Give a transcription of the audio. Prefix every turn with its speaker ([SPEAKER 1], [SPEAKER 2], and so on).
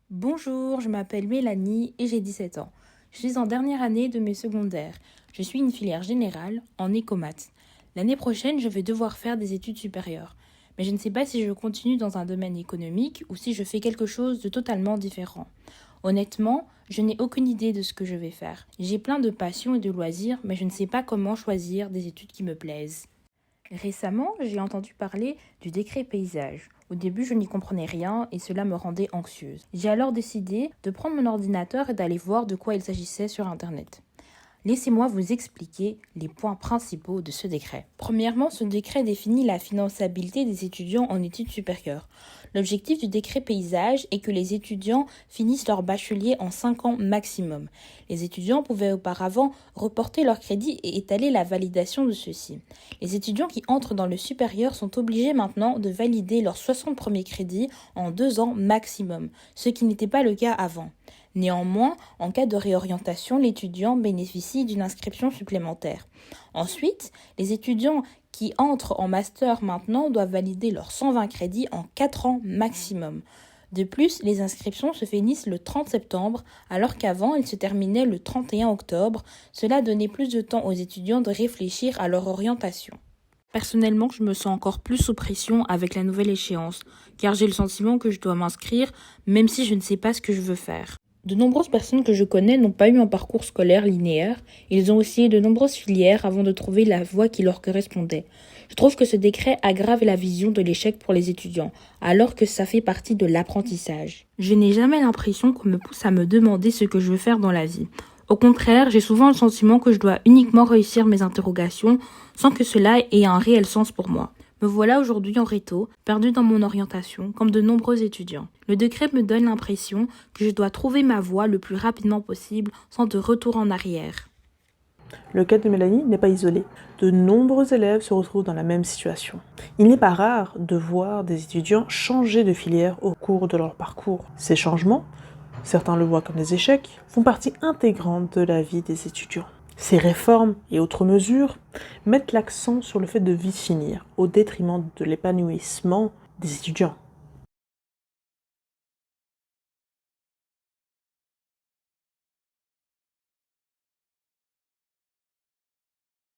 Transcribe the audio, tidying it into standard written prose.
[SPEAKER 1] Bonjour, je m'appelle Mélanie et j'ai 17 ans. Je suis en dernière année de mes secondaires. Je suis une filière générale en écomaths. L'année prochaine, je vais devoir faire des études supérieures. Mais je ne sais pas si je continue dans un domaine économique ou si je fais quelque chose de totalement différent. Honnêtement, je n'ai aucune idée de ce que je vais faire. J'ai plein de passions et de loisirs, mais je ne sais pas comment choisir des études qui me plaisent. Récemment, j'ai entendu parler du décret paysage. Au début, je n'y comprenais rien et cela me rendait anxieuse. J'ai alors décidé de prendre mon ordinateur et d'aller voir de quoi il s'agissait sur Internet. Laissez-moi vous expliquer les points principaux de ce décret. Premièrement, ce décret définit la finançabilité des étudiants en études supérieures. L'objectif du décret paysage est que les étudiants finissent leur bachelier en 5 ans maximum. Les étudiants pouvaient auparavant reporter leur crédit et étaler la validation de ceux-ci. Les étudiants qui entrent dans le supérieur sont obligés maintenant de valider leurs 60 premiers crédits en 2 ans maximum, ce qui n'était pas le cas avant. Néanmoins, en cas de réorientation, l'étudiant bénéficie d'une inscription supplémentaire. Ensuite, les étudiants qui entrent en master maintenant doivent valider leurs 120 crédits en 4 ans maximum. De plus, les inscriptions se finissent le 30 septembre, alors qu'avant, elles se terminaient le 31 octobre. Cela donnait plus de temps aux étudiants de réfléchir à leur orientation. Personnellement, je me sens encore plus sous pression avec la nouvelle échéance, car j'ai le sentiment que je dois m'inscrire, même si je ne sais pas ce que je veux faire. De nombreuses personnes que je connais n'ont pas eu un parcours scolaire linéaire. Ils ont essayé de nombreuses filières avant de trouver la voie qui leur correspondait. Je trouve que ce décret aggrave la vision de l'échec pour les étudiants, alors que ça fait partie de l'apprentissage. Je n'ai jamais l'impression qu'on me pousse à me demander ce que je veux faire dans la vie. Au contraire, j'ai souvent le sentiment que je dois uniquement réussir mes interrogations sans que cela ait un réel sens pour moi. Me voilà aujourd'hui en réto, perdu dans mon orientation, comme de nombreux étudiants. Le décret me donne l'impression que je dois trouver ma voie le plus rapidement possible, sans de retour en arrière.
[SPEAKER 2] Le cas de Mélanie n'est pas isolé. De nombreux élèves se retrouvent dans la même situation. Il n'est pas rare de voir des étudiants changer de filière au cours de leur parcours. Ces changements, certains le voient comme des échecs, font partie intégrante de la vie des étudiants. Ces réformes et autres mesures mettent l'accent sur le fait de vite finir, au détriment de l'épanouissement des étudiants.